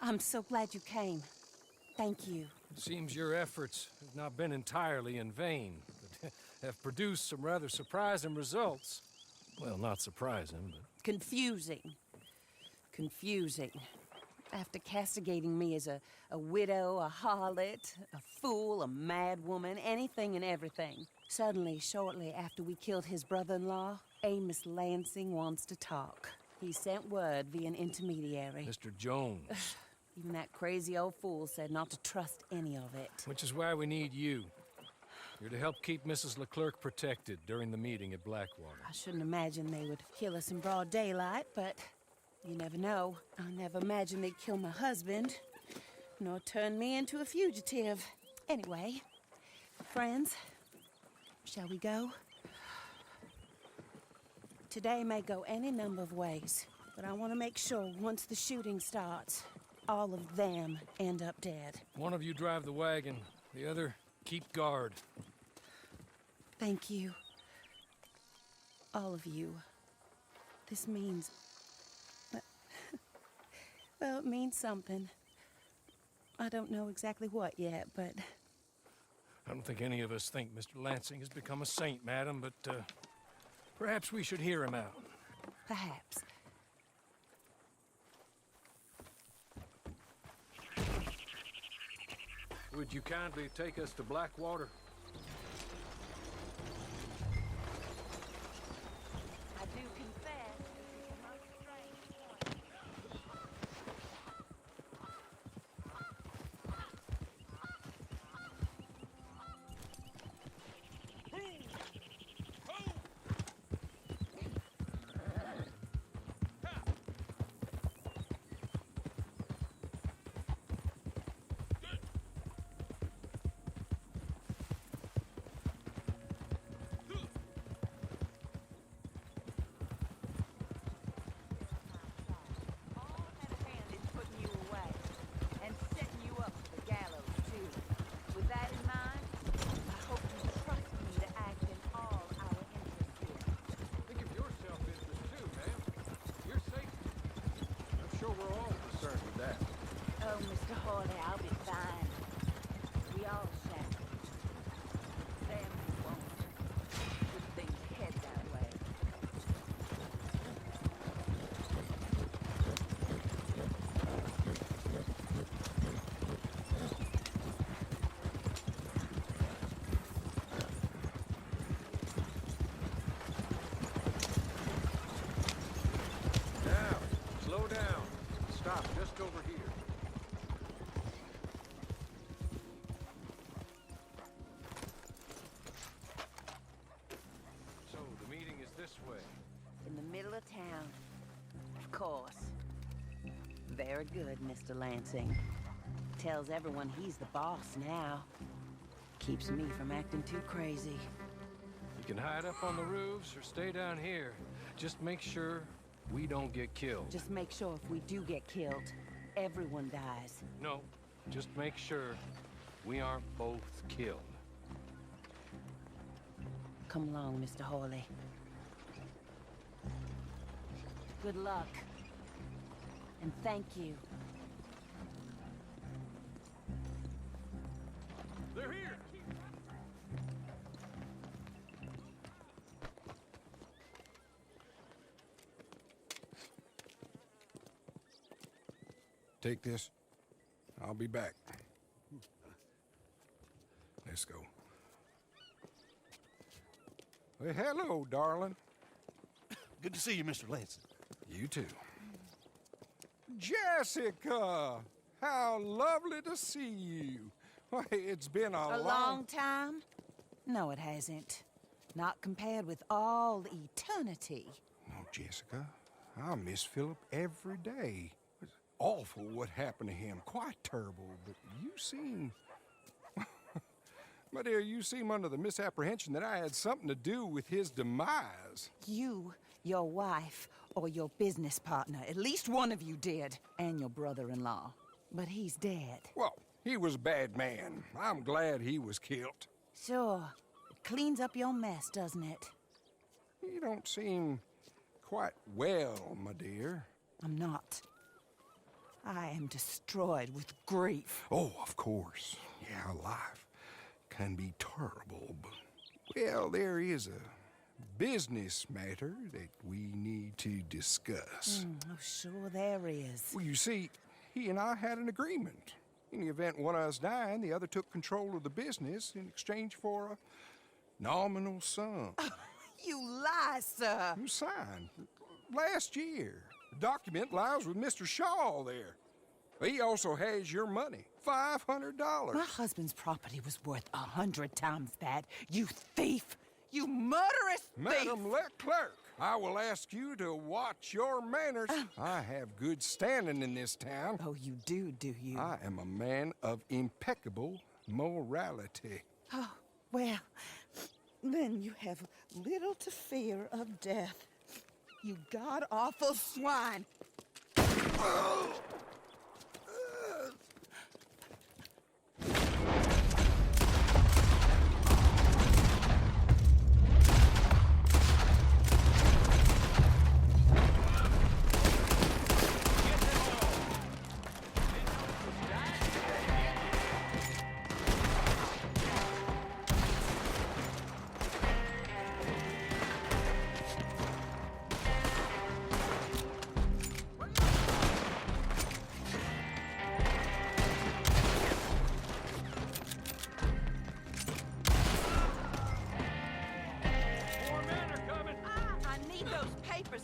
I'm so glad you came. Thank you. It seems your efforts have not been entirely in vain, but have produced some rather surprising results. Well, not surprising, but... Confusing. Confusing. After castigating me as a widow, a harlot, a fool, a mad woman, anything and everything, suddenly, shortly after we killed his brother-in-law, Amos Lansing wants to talk. He sent word via an intermediary. Mr. Jones. Even that crazy old fool said not to trust any of it. Which is why we need you. You're to help keep Mrs. Leclerc protected during the meeting at Blackwater. I shouldn't imagine they would kill us in broad daylight, but you never know. I never imagined they'd kill my husband, nor turn me into a fugitive. Anyway, friends, shall we go? Today may go any number of ways, but I want to make sure once the shooting starts, all of them end up dead. One of you drive the wagon, the other keep guard. Thank you. All of you. This means... well, it means something. I don't know exactly what yet, but... I don't think any of us think Mr. Lansing has become a saint, madam, but perhaps we should hear him out. Perhaps. Would you kindly take us to Blackwater? I do confess, this is a most strange point. I'll be fine. We all shall. Family won't. Good things head that way. Now, slow down. Stop just over here. This way. In the middle of town. Of course. Very good, Mr. Lansing. Tells everyone he's the boss now. Keeps me from acting too crazy. You can hide up on the roofs or stay down here. Just make sure we don't get killed. Just make sure if we do get killed, everyone dies. No, just make sure we aren't both killed. Come along, Mr. Hawley. Good luck. And thank you. They're here! Take this. I'll be back. Let's go. Well, hello, darling. Good to see you, Mr. Lansing. You too. Jessica! How lovely to see you. Why, it's been A long time? No, it hasn't. Not compared with all eternity. No, Jessica. I miss Philip every day. It's awful what happened to him. Quite terrible, but you seem... My dear, you seem under the misapprehension that I had something to do with his demise. You, your wife, or your business partner. At least one of you did. And your brother-in-law. But he's dead. Well, he was a bad man. I'm glad he was killed. Sure. It cleans up your mess, doesn't it? You don't seem quite well, my dear. I'm not. I am destroyed with grief. Oh, of course. Yeah, life can be terrible, but, well, there is a business matter that we need to discuss. Oh, sure there is. Well, you see, he and I had an agreement. In the event one of us died, the other took control of the business in exchange for a nominal sum. You lie, sir. You signed last year. The document lies with Mr. Shaw there. He also has your money, $500. My husband's property was worth 100 times that. You thief! You murderous thief! Madam Leclerc, I will ask you to watch your manners. I have good standing in this town. Oh, you do you? I am a man of impeccable morality. Oh, well, then you have little to fear of death. You god-awful swine!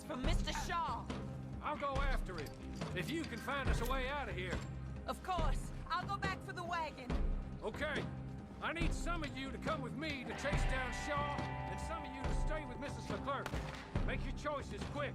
From Mr. Shaw. I'll go after him. If you can find us a way out of here. Of course. I'll go back for the wagon. Okay. I need some of you to come with me to chase down Shaw, and some of you to stay with Mrs. Leclerc. Make your choices quick.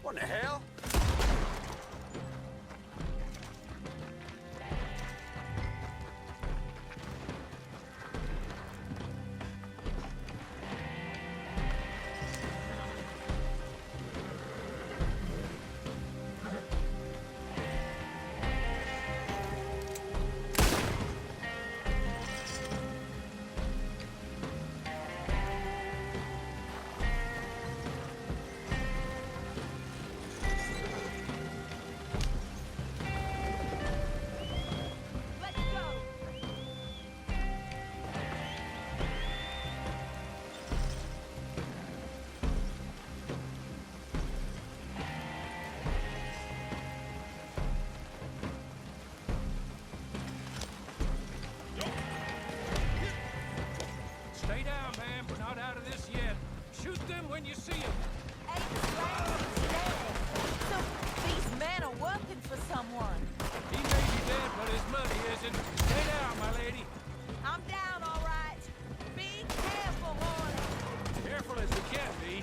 What the hell? Stay down, man. We're not out of this yet. Shoot them when you see them. So these men are working for someone. He may be dead, but his money isn't. Stay down, my lady. I'm down, all right. Be careful, Morley. Careful as we can be.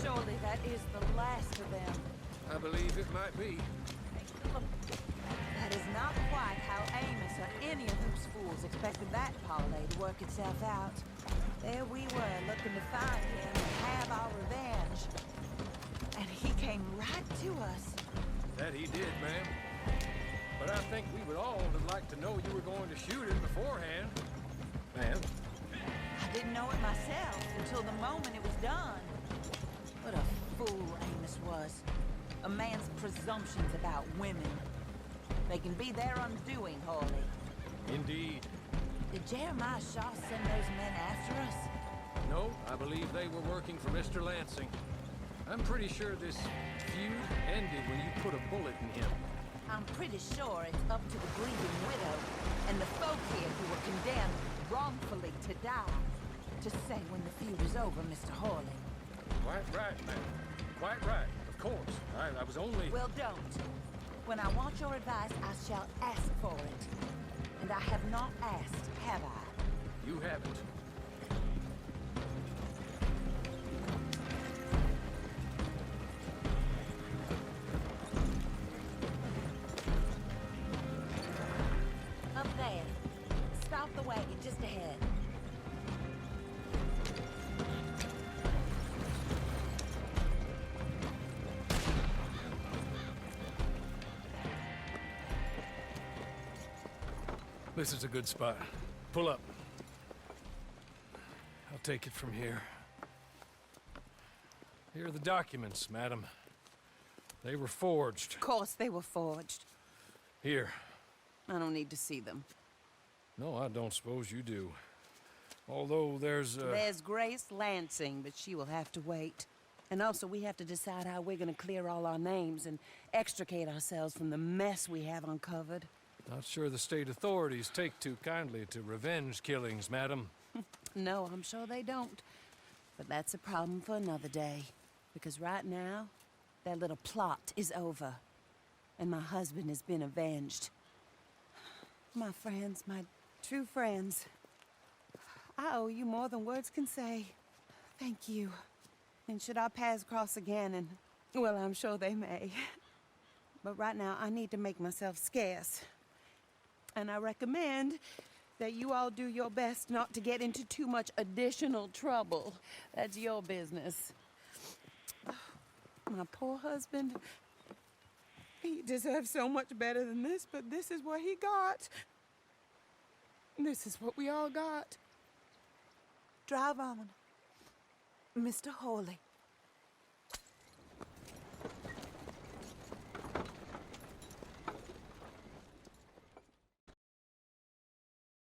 Surely that is the last of them. I believe it might be. That is not quite how Amos or any of those fools expected that parlay to work itself out. There we were, looking to find him and have our revenge. And he came right to us. That he did, ma'am. But I think we would all have liked to know you were going to shoot it beforehand. Ma'am? I didn't know it myself until the moment it was done. What a fool Amos was. A man's presumptions about women. They can be their undoing, Hawley. Indeed. Did Jeremiah Shaw send those men after us? No, I believe they were working for Mr. Lansing. I'm pretty sure this feud ended when you put a bullet in him. I'm pretty sure it's up to the grieving widow and the folk here who were condemned wrongfully to die to say when the feud is over, Mr. Hawley. Quite right, ma'am. Quite right. Of course. I was only... Well, don't. When I want your advice, I shall ask for it. And I have not asked, have I? You haven't. Up there. Stop the wagon just ahead. This is a good spot. Pull up. I'll take it from here. Here are the documents, madam. They were forged. Of course they were forged. Here. I don't need to see them. No, I don't suppose you do. Although there's There's Grace Lansing, but she will have to wait. And also, we have to decide how we're gonna clear all our names and extricate ourselves from the mess we have uncovered. Not sure the state authorities take too kindly to revenge killings, madam. No, I'm sure they don't. But that's a problem for another day. Because right now, that little plot is over. And my husband has been avenged. My friends, my true friends. I owe you more than words can say. Thank you. And should our paths cross again, and, well, I'm sure they may. But right now, I need to make myself scarce. And I recommend that you all do your best not to get into too much additional trouble. That's your business. My poor husband, he deserves so much better than this, but this is what he got. This is what we all got. Drive on, Mr. Hawley.